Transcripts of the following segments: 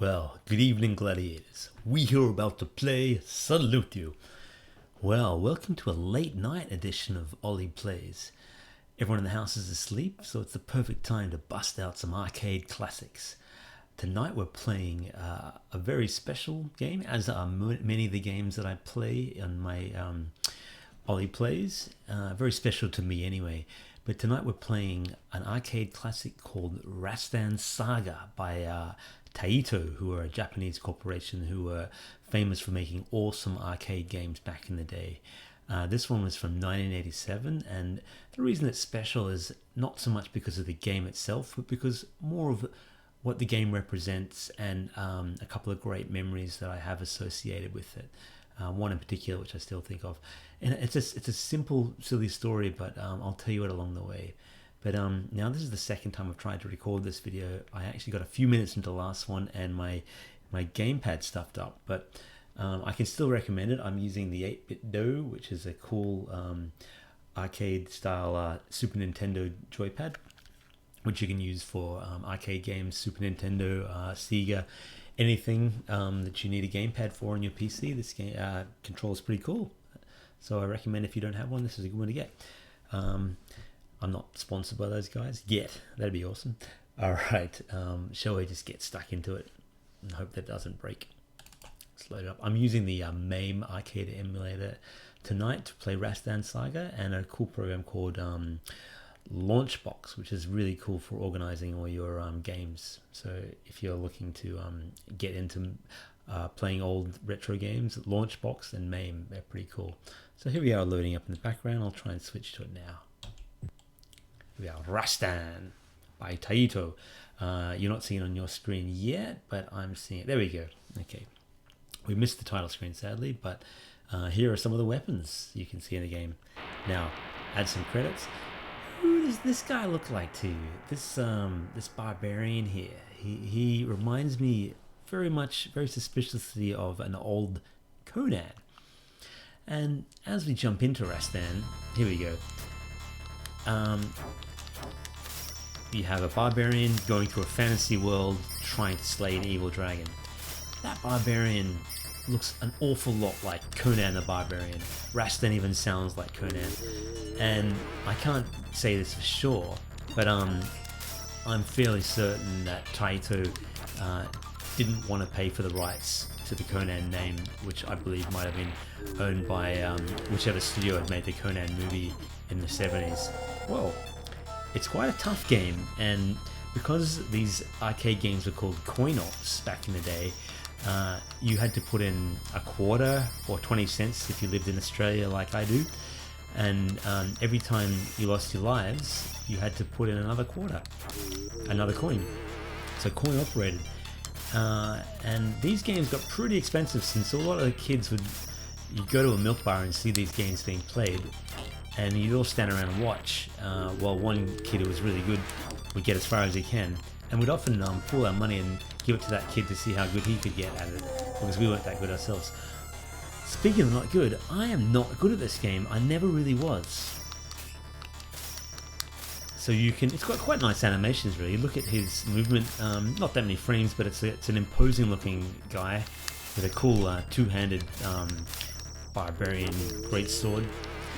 Well, good evening, gladiators. We here are about to play Salute You. Well, welcome to a late night edition of Oli Plays. Everyone in the house is asleep, so it's the perfect time to bust out some arcade classics. Tonight we're playing a very special game, as are many of the games that I play on my Oli Plays. Very special to me anyway. But tonight we're playing an arcade classic called Rastan Saga by TAITO, who are a Japanese corporation who were famous for making awesome arcade games back in the day. This one was from 1987, and the reason it's special is not so much because of the game itself, but because more of what the game represents and a couple of great memories that I have associated with it. One in particular, which I still think of. And it's a simple, silly story, but I'll tell you it along the way. But now this is the second time I've tried to record this video. I actually got a few minutes into the last one and my gamepad stuffed up, but I can still recommend it. I'm using the 8-bit Do, which is a cool arcade style Super Nintendo joypad, which you can use for arcade games, Super Nintendo, Sega, anything that you need a gamepad for on your PC. This game controls pretty cool. So I recommend, if you don't have one, this is a good one to get. I'm not sponsored by those guys yet. That'd be awesome. All right, shall we just get stuck into it and hope that doesn't break? Let's load it up. I'm using the MAME arcade emulator tonight to play Rastan Saga, and a cool program called Launchbox, which is really cool for organizing all your games. So if you're looking to get into playing old retro games, Launchbox and MAME, they're pretty cool. So here we are loading up in the background. I'll try and switch to it now. We are Rastan by TAITO. You're not seeing it on your screen yet, but I'm seeing it. There we go. Okay. We missed the title screen, sadly, but here are some of the weapons you can see in the game. Now, add some credits. Who does this guy look like to you? This barbarian here. He reminds me very suspiciously of an old Conan. And as we jump into Rastan, here we go. You have a barbarian going through a fantasy world trying to slay an evil dragon. That barbarian looks an awful lot like Conan the Barbarian. Rastan even sounds like Conan. And I can't say this for sure, but I'm fairly certain that TAITO didn't want to pay for the rights to the Conan name, which I believe might have been owned by whichever studio had made the Conan movie in the 70s. Well, it's quite a tough game, and because these arcade games were called coin-ops back in the day, you had to put in a quarter or 20 cents if you lived in Australia like I do, and every time you lost your lives, you had to put in another quarter, another coin. So coin operated. And these games got pretty expensive, since a lot of the kids you'd go to a milk bar and see these games being played, and you'd all stand around and watch while one kid who was really good would get as far as he can, and we'd often pull our money and give it to that kid to see how good he could get at it, because we weren't that good ourselves. Speaking of not good, I am not good at this game. I never really was. So it's got quite nice animations, really. Look at his movement. Not that many frames, but it's an imposing looking guy with a cool two-handed barbarian greatsword.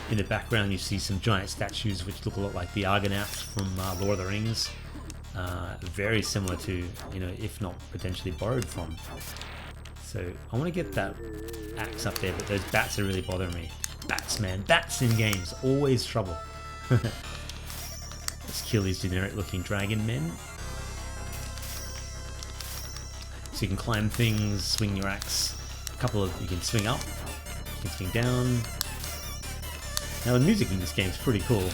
In the background you see some giant statues which look a lot like the Argonauts from Lord of the Rings. Very similar to, if not potentially borrowed from. So I want to get that axe up there, but those bats are really bothering me. Bats, man. Bats in games. Always trouble. Let's kill these generic looking dragon men. So you can climb things, swing your axe. You can swing up, you can swing down. Now the music in this game is pretty cool. It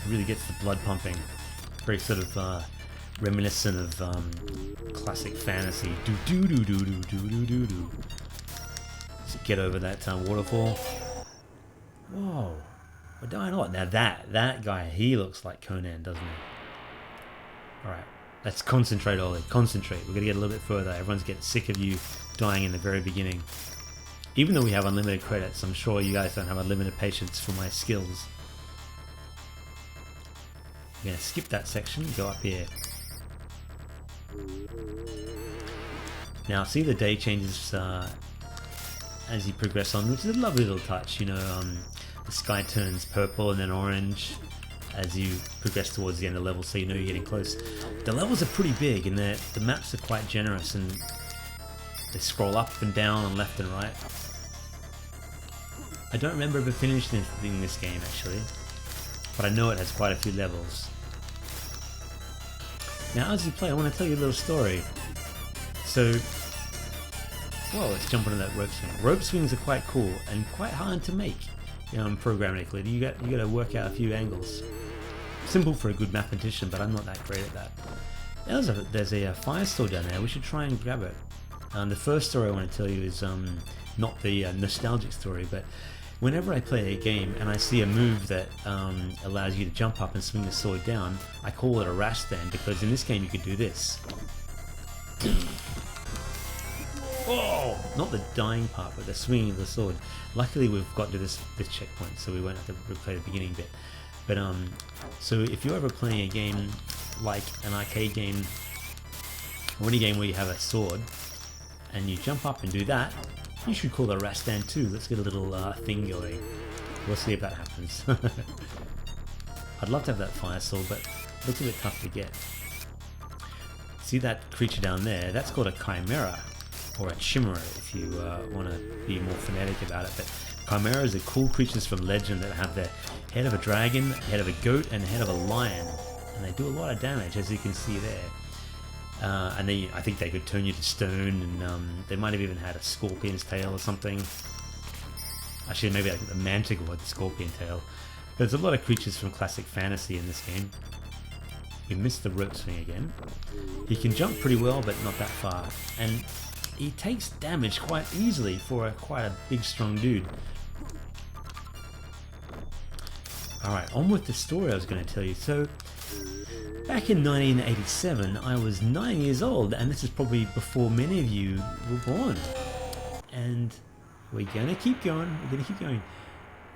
really gets the blood pumping. Very sort of reminiscent of classic fantasy. Do do do do do do do do do. So get over that waterfall. Whoa. We're dying a lot. Now that guy, he looks like Conan, doesn't he? Alright, let's concentrate, Oli. Concentrate. We're going to get a little bit further. Everyone's getting sick of you dying in the very beginning. Even though we have unlimited credits, I'm sure you guys don't have unlimited patience for my skills. I'm going to skip that section, go up here. Now, see the day changes as you progress on, which is a lovely little touch. You know, the sky turns purple and then orange as you progress towards the end of the level, so you know you're getting close. The levels are pretty big, and the maps are quite generous, and they scroll up and down and left and right. I don't remember ever finishing this game actually, but I know it has quite a few levels. Now as you play, I want to tell you a little story. So, well, let's jump into that rope swing. Rope swings are quite cool and quite hard to make. Programmatically, you got to work out a few angles. Simple for a good mathematician, but I'm not that great at that. There's a fire store down there. We should try and grab it. The first story I want to tell you is not the nostalgic story, but whenever I play a game and I see a move that allows you to jump up and swing the sword down, I call it a Rastan, because in this game you could do this. Oh! Not the dying part, but the swinging of the sword. Luckily we've got to this checkpoint, so we won't have to replay the beginning bit. But so if you're ever playing a game like an arcade game, or any game where you have a sword, and you jump up and do that, you should call it a Rastan too. Let's get a little thing going. We'll see if that happens. I'd love to have that fire sword, but it looks a bit tough to get. See that creature down there? That's called a chimera, or a chimera if you want to be more phonetic about it. But chimeras are cool creatures from legend that have the head of a dragon, head of a goat, and head of a lion, and they do a lot of damage, as you can see there. And I think they could turn you to stone, and they might have even had a scorpion's tail or something. Actually, maybe like the manticore with the scorpion tail. There's a lot of creatures from classic fantasy in this game. We missed the rope swing again. He can jump pretty well, but not that far, and he takes damage quite easily for quite a big, strong dude. Alright, on with the story I was going to tell you. So, back in 1987, I was 9 years old, and this is probably before many of you were born. And we're going to keep going,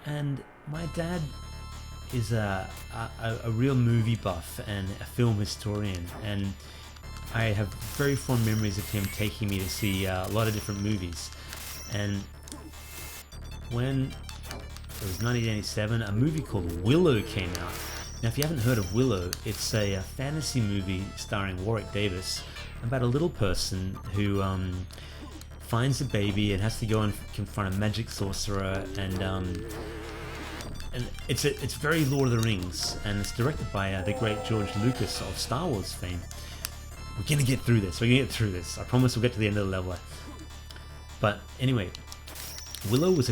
And my dad is a real movie buff and a film historian, and I have very fond memories of him taking me to see a lot of different movies. And when it was 1987, a movie called Willow came out. Now, if you haven't heard of Willow, it's a fantasy movie starring Warwick Davis about a little person who finds a baby and has to go and confront a magic sorcerer, and it's very Lord of the Rings, and it's directed by the great George Lucas of Star Wars fame. We're gonna get through this. I promise we'll get to the end of the level. But anyway, Willow was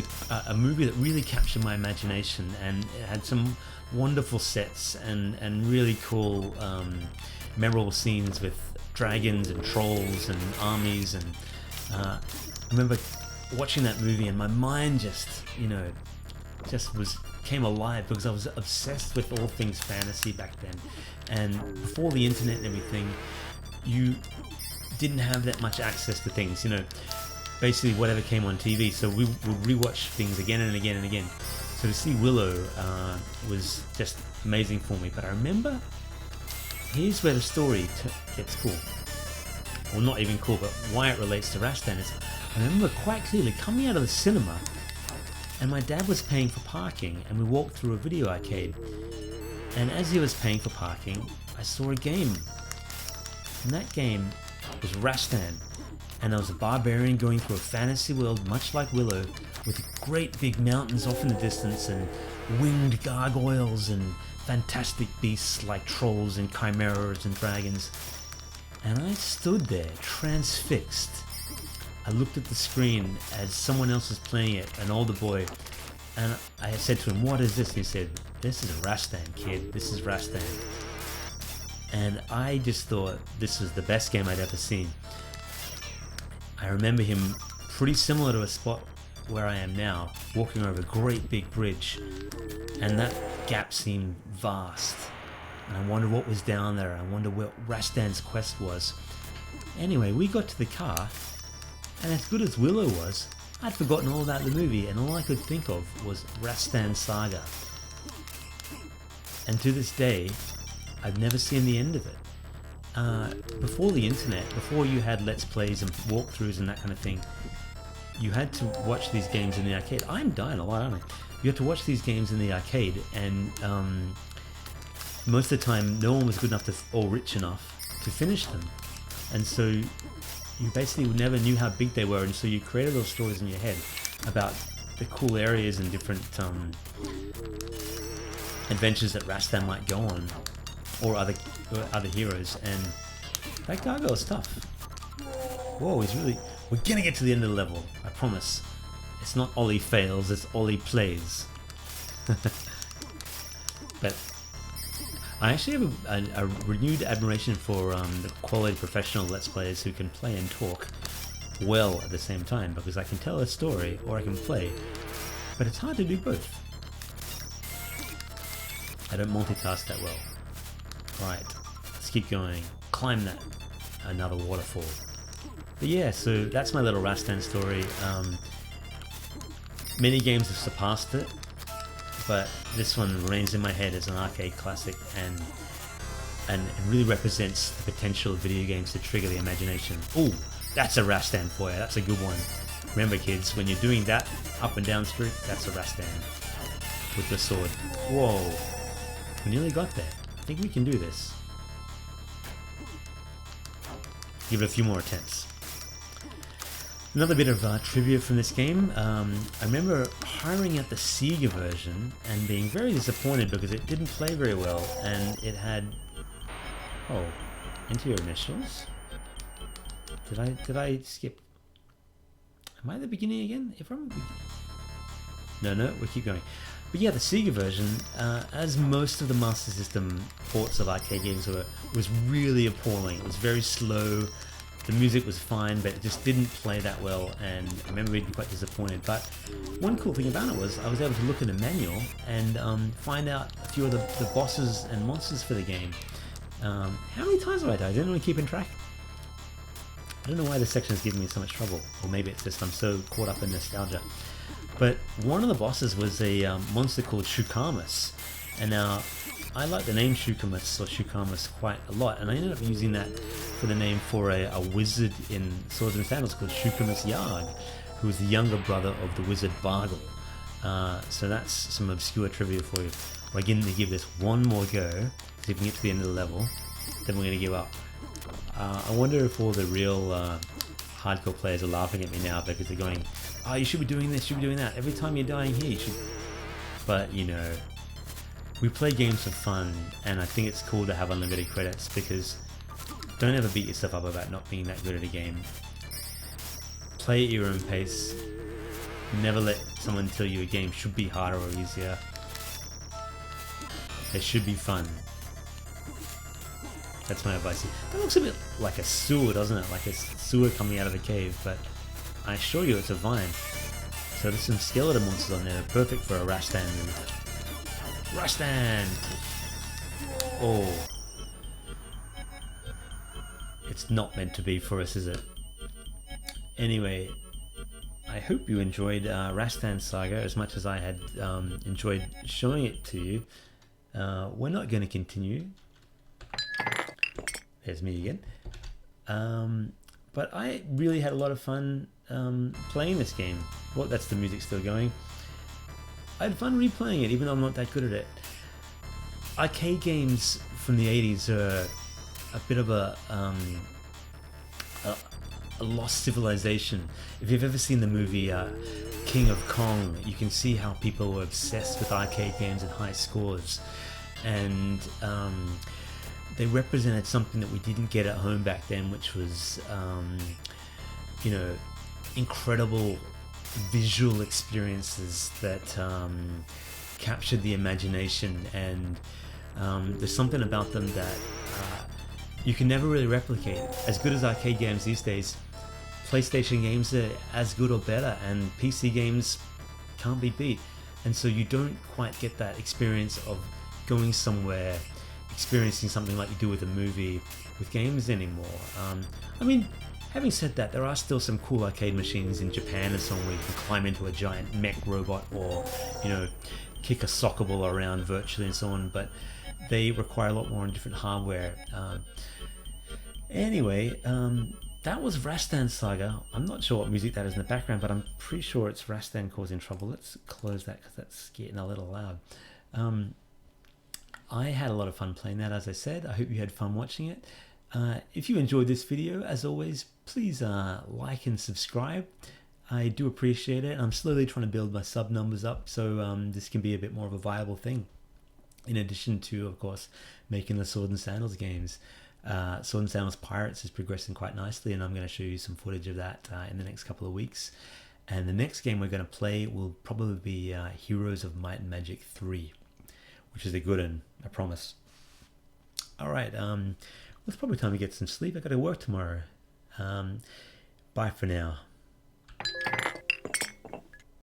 a movie that really captured my imagination, and it had some wonderful sets and really cool, memorable scenes with dragons and trolls and armies. And I remember watching that movie, and my mind just came alive, because I was obsessed with all things fantasy back then. And before the internet and everything, you didn't have that much access to things, basically whatever came on TV, so we would rewatch things again and again and again. So to see Willow was just amazing for me. But I remember, here's where the story gets cool. Well, not even cool, but why it relates to Rastan is, I remember quite clearly coming out of the cinema, and my dad was paying for parking, and we walked through a video arcade. And as he was paying for parking, I saw a game. And that game was Rastan. And there was a barbarian going through a fantasy world much like Willow, with great big mountains off in the distance, and winged gargoyles and fantastic beasts like trolls and chimeras and dragons. And I stood there transfixed. I looked at the screen as someone else was playing it, an older boy, and I said to him, "What is this?" And he said, "This is Rastan, kid. This is Rastan." And I just thought this was the best game I'd ever seen. I remember him pretty similar to a spot where I am now, walking over a great big bridge, and that gap seemed vast, and I wondered what was down there. I wondered what Rastan's quest was. Anyway, we got to the car, and as good as Willow was, I'd forgotten all about the movie, and all I could think of was Rastan Saga. And to this day, I've never seen the end of it. before the internet, before you had Let's Plays and walkthroughs and that kind of thing, you had to watch these games in the arcade. I'm dying a lot, aren't I? You had to watch these games in the arcade, and most of the time, no one was good enough or rich enough to finish them, and so you basically never knew how big they were, and so you created those stories in your head about the cool areas and different adventures that Rastan might go on, or other heroes, and that gargoyle's tough. Whoa, he's really... We're gonna get to the end of the level, I promise. It's not Oli fails, it's Oli plays. But I actually have a renewed admiration for the quality professional Let's Players who can play and talk well at the same time, because I can tell a story or I can play, but it's hard to do both. I don't multitask that well. Right, let's keep going. Climb that, another waterfall. But yeah, so that's my little Rastan story. Many games have surpassed it, but this one remains in my head as an arcade classic, and it really represents the potential of video games to trigger the imagination. Ooh, that's a Rastan for you. That's a good one. Remember, kids, when you're doing that up and down streak, that's a Rastan with the sword. Whoa, we nearly got there. I think we can do this. Give it a few more attempts. Another bit of trivia from this game. I remember hiring out the Sega version and being very disappointed because it didn't play very well, and it had... Oh, enter your initials? Did I skip? Am I at the beginning again? If I'm... No, we keep going. But yeah, the Sega version, as most of the Master System ports of arcade games were, was really appalling. It was very slow. The music was fine, but it just didn't play that well, and I remember being quite disappointed. But one cool thing about it was I was able to look in the manual and find out a few of the bosses and monsters for the game. How many times have I died? Is anyone keeping track? I don't know why this section is giving me so much trouble, or maybe it's just I'm so caught up in nostalgia. But one of the bosses was a monster called Shukamus, and now I like the name Shukamus or Shukamus quite a lot, and I ended up using that for the name for a wizard in Swords and Sandals called Shukamus Yard, who was the younger brother of the wizard Bargle. So that's some obscure trivia for you. We're going to give this one more go, because if we can get to the end of the level, then we're going to give up. I wonder if all the real hardcore players are laughing at me now because they're going, oh, you should be doing this, you should be doing that. Every time you're dying here, you should... But, you know, we play games for fun, and I think it's cool to have unlimited credits, because don't ever beat yourself up about not being that good at a game. Play at your own pace. Never let someone tell you a game should be harder or easier. It should be fun. That's my advice. That looks a bit like a sewer, doesn't it? Like a sewer coming out of a cave, but I assure you it's a vine. So there's some skeleton monsters on there, perfect for a Rastan move. Rastan! Oh. It's not meant to be for us, is it? Anyway, I hope you enjoyed Rastan Saga as much as I had enjoyed showing it to you. We're not going to continue. There's me again. But I really had a lot of fun playing this game. Well, that's the music still going. I had fun replaying it, even though I'm not that good at it. Arcade games from the 80s are a bit of a lost civilization. If you've ever seen the movie King of Kong, you can see how people were obsessed with arcade games and high scores. And they represented something that we didn't get at home back then, which was, you know, incredible visual experiences that captured the imagination, and there's something about them that you can never really replicate. As good as arcade games these days, PlayStation games are as good or better, and PC games can't be beat. And so you don't quite get that experience of going somewhere, experiencing something like you do with a movie with games anymore. I mean, having said that, there are still some cool arcade machines in Japan and so on where you can climb into a giant mech robot, or, you know, kick a soccer ball around virtually and so on, but they require a lot more on different hardware. Anyway, that was Rastan Saga. I'm not sure what music that is in the background, but I'm pretty sure it's Rastan causing trouble. Let's close that because that's getting a little loud. I had a lot of fun playing that, as I said. I hope you had fun watching it. If you enjoyed this video, as always, please like and subscribe. I do appreciate it. I'm slowly trying to build my sub numbers up so this can be a bit more of a viable thing. In addition to, of course, making the Sword and Sandals games. Sword and Sandals Pirates is progressing quite nicely, and I'm going to show you some footage of that in the next couple of weeks. And the next game we're going to play will probably be Heroes of Might and Magic 3, which is a good one, I promise. Alright, well, it's probably time to get some sleep. I got to work tomorrow. Bye for now.